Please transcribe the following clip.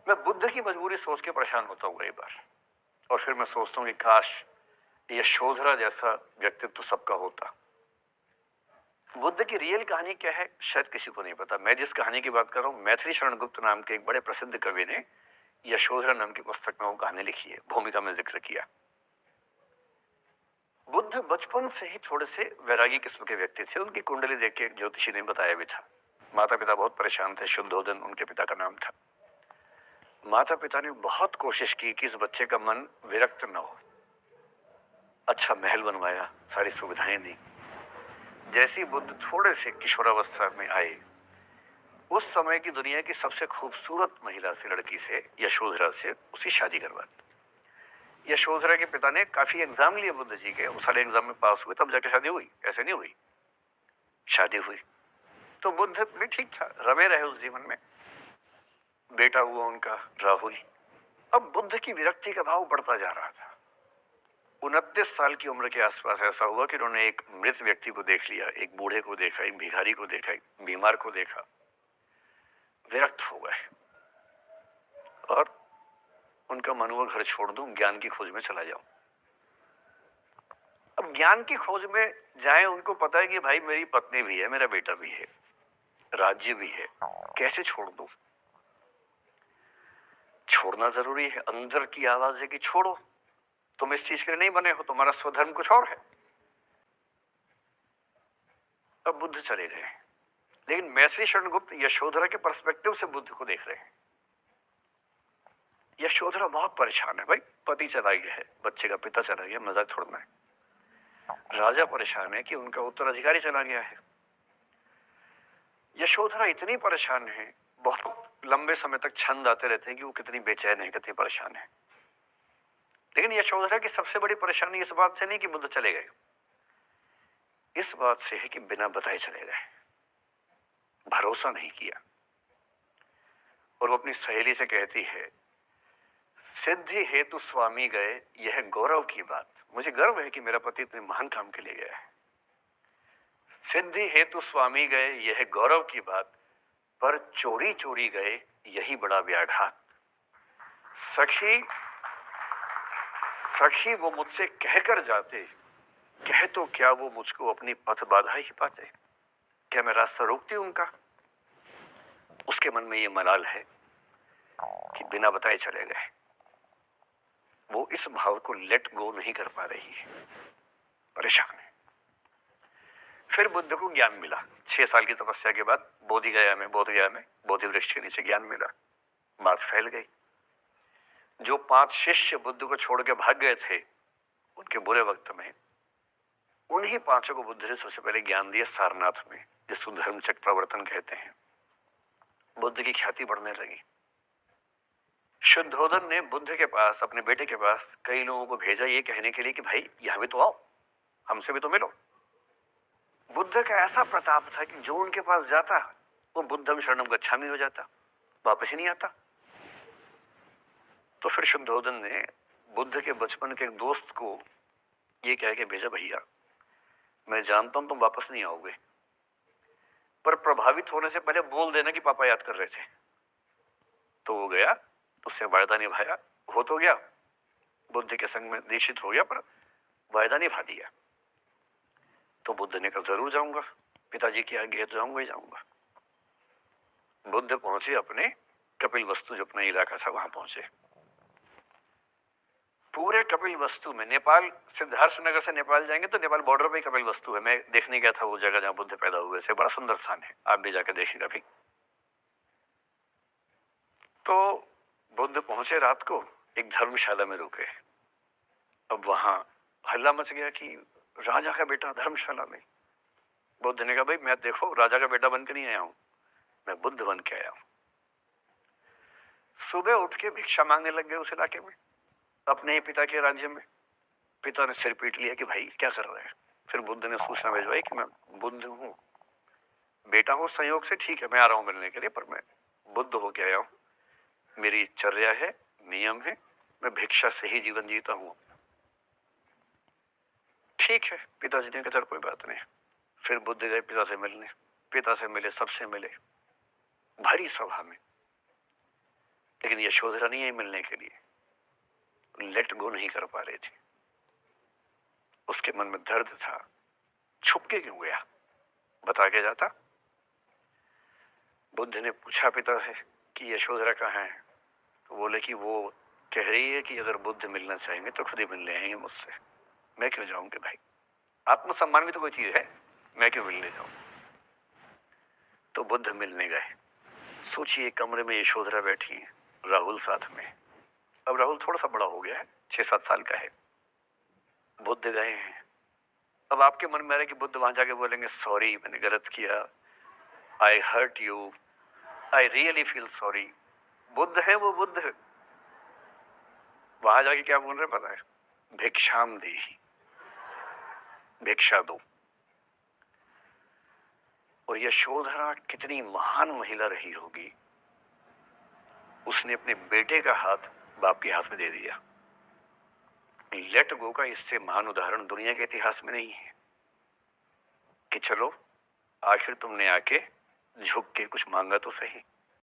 मैं बुद्ध की मजबूरी सोच के परेशान होता हूँ कई बार, और फिर मैं सोचता हूँ कि काश यशोधरा जैसा व्यक्तित्व सबका होता। बुद्ध की रियल कहानी क्या है शायद किसी को नहीं पता। मैं जिस कहानी की बात कर रहा हूँ, मैथिली शरण गुप्त नाम के एक बड़े प्रसिद्ध कवि ने यशोधरा नाम की पुस्तक में वो कहानी लिखी है, भूमिका में जिक्र किया। बुद्ध बचपन से ही थोड़े से वैरागी किस्म के व्यक्ति थे। उनकी कुंडली देख के ज्योतिषी ने बताया भी था। माता पिता बहुत परेशान थे। शुद्धोदन उनके पिता का नाम था। माता पिता ने बहुत कोशिश की कि इस बच्चे का मन विरक्त न हो। अच्छा महल बनवाया, सारी सुविधाएं दी। जैसे बुद्ध थोड़े से किशोरावस्था में आए, उस समय की दुनिया की सबसे खूबसूरत महिला से, लड़की से, यशोधरा से उसकी शादी करवा दी। यशोधरा के पिता ने काफी एग्जाम लिए बुद्ध जी के, वो सारे एग्जाम में पास हुए तब जाके शादी हुई, ऐसे नहीं हुई। शादी हुई तो बुद्ध भी ठीक था, रमे रहे उस जीवन में। बेटा हुआ उनका राहुल। अब बुद्ध की विरक्ति का भाव बढ़ता जा रहा था। 29 साल की उम्र के आसपास ऐसा हुआ कि उन्होंने एक मृत व्यक्ति को देख लिया, एक बूढ़े को देखा, एक भिखारी को देखा, एक बीमार को देखा। विरक्त हो गए और उनका मन हुआ घर छोड़ दूं, ज्ञान की खोज में चला जाऊं। अब ज्ञान की खोज में जाए, उनको पता है कि भाई मेरी पत्नी भी है, मेरा बेटा भी है, राज्य भी है, कैसे छोड़ दूं। छोड़ना जरूरी है। अंदर की आवाज है कि छोड़ो, तुम इस चीज के लिए नहीं बने हो, तुम्हारा स्वधर्म कुछ और है। अब बुद्ध चले गए, लेकिन मैथिली शरण गुप्त यशोधरा के पर्सपेक्टिव से बुद्ध को देख रहे हैं। यशोधरा बहुत परेशान है। भाई पति चला गया है, बच्चे का पिता चला गया, मजाक छोड़ना है। राजा परेशान है कि उनका उत्तराधिकारी चला गया है। यशोधरा इतनी परेशान है, बहुत लंबे समय तक छंद आते रहते हैं कि वो कितनी बेचैन है, कितनी परेशान है। लेकिन यशोधरा की सबसे बड़ी परेशानी इस बात से नहीं कि बुद्ध चले गए, इस बात से है कि बिना बताए चले गए, भरोसा नहीं किया। और वो अपनी सहेली से कहती है, सिद्धि हेतु स्वामी गए, यह गौरव की बात। मुझे गर्व है कि मेरा पति इतने महान काम के लिए गया है। सिद्धि हेतु स्वामी गए, यह गौरव की बात, पर चोरी चोरी गए, यही बड़ा व्याघात। सखी सखी वो मुझसे कहकर जाते, कह तो क्या वो मुझको अपनी पथ बाधा ही पाते। क्या मैं रास्ता रोकती हूं उनका? उसके मन में ये मलाल है कि बिना बताए चले गए। वो इस भाव को लेट गो नहीं कर पा रही है, परेशान है। फिर बुद्ध को ज्ञान मिला। 6 साल की तपस्या के बाद बोधगया में बोधि वृक्ष के नीचे ज्ञान मिला। बात फैल गई। जो 5 शिष्य बुद्ध को छोड़ के भाग गए थे उनके बुरे वक्त में, उन्हीं 5 को बुद्ध ने सबसे पहले ज्ञान दिया सारनाथ में, जिसको धर्मचक्र प्रवर्तन कहते हैं। बुद्ध की ख्याति बढ़ने लगी। शुद्धोदन ने बुद्ध के पास, अपने बेटे के पास कई लोगों को भेजा ये कहने के लिए कि भाई यहां भी तो आओ, हमसे भी तो मिलो। बुद्ध का ऐसा प्रताप था कि जो उनके पास जाता वो बुद्धम शरणम गच्छामि हो जाता, वापस ही नहीं आता। तो फिर शुद्धोदन ने बुद्ध के बचपन के एक दोस्त को ये कह के भेजा, भैया मैं जानता हूं तुम वापस नहीं आओगे, पर प्रभावित होने से पहले बोल देना कि पापा याद कर रहे थे। तो वो गया, उससे वायदा निभाया, हो तो गया, बुद्ध के संग में दीक्षित हो गया, पर वायदा निभा दिया। तो बुद्ध ने कहा जरूर जाऊंगा, पिताजी की आज्ञा है तो जाऊंगा ही जाऊंगा। बुद्ध पहुंचे अपने कपिल वस्तु, जो अपना इलाका था, वहां पहुंचे। पूरे कपिल वस्तु में, नेपाल सिद्धार्थ नगर से नेपाल जाएंगे तो नेपाल बॉर्डर पे कपिल वस्तु है। मैं देखने गया था वो जगह जहां बुद्ध पैदा हुए थे, बड़ा सुंदर स्थान है, आप भी जाकर देखें कभी। तो बुद्ध पहुंचे रात को, एक धर्मशाला में रुके। अब वहां हल्ला मच गया कि राजा का बेटा धर्मशाला में। बुद्ध ने कहा भाई मैं देखो राजा का बेटा बनकर नहीं आया हूं, मैं बुद्ध बन के आया हूं। सुबह उठ के भिक्षा मांगने लग गए उस इलाके में, अपने ही पिता के राज्य में। पिता ने सिर पीट लिया कि भाई क्या कर रहे हैं। फिर बुद्ध ने सूचना भिजवाई कि मैं बुद्ध हूं, बेटा हूं संयोग से, ठीक है मैं आ रहा हूं मिलने के लिए, पर मैं बुद्ध होके आया हूं, मेरी चर्या है, नियम है, मैं भिक्षा से ही जीवन जीता हूं। ठीक है, पिताजी ने कहा चल कोई बात नहीं। फिर बुद्ध गए पिता से मिलने, पिता से मिले, सबसे मिले, भरी सभा में। लेकिन यशोधरा नहीं आई मिलने के लिए, लेट गो नहीं कर पा रही थी। उसके मन में दर्द था, छुप के क्यों गया, बता के जाता। बुद्ध ने पूछा पिता से कि यशोधरा कहाँ है, तो बोले कि वो कह रही है कि अगर बुद्ध मिलना चाहेंगे तो खुद ही मिलने आएंगे मुझसे, मैं क्यों जाऊंगी भाई, आत्मसम्मान भी तो कोई चीज है, मैं क्यों मिलने जाऊं। तो बुद्ध मिलने गए। सोचिए कमरे में यशोधरा बैठी है, राहुल साथ में। अब राहुल थोड़ा सा बड़ा हो गया है, 6-7 साल का है। बुद्ध गए हैं। अब आपके मन में आ रहा है कि बुद्ध वहां जाके बोलेंगे सॉरी मैंने गलत किया, I hurt you, I really feel sorry. बुद्ध है वो, बुद्ध है। वहां जाके क्या बोल रहे पता है, भिक्षाम देहि, भिक्षा दो। और यशोधरा कितनी महान महिला रही होगी, उसने अपने बेटे का हाथ बाप के हाथ में दे दिया। लेट गो का इससे महान उदाहरण दुनिया के इतिहास में नहीं है कि चलो आखिर तुमने आके झुक के कुछ मांगा तो सही।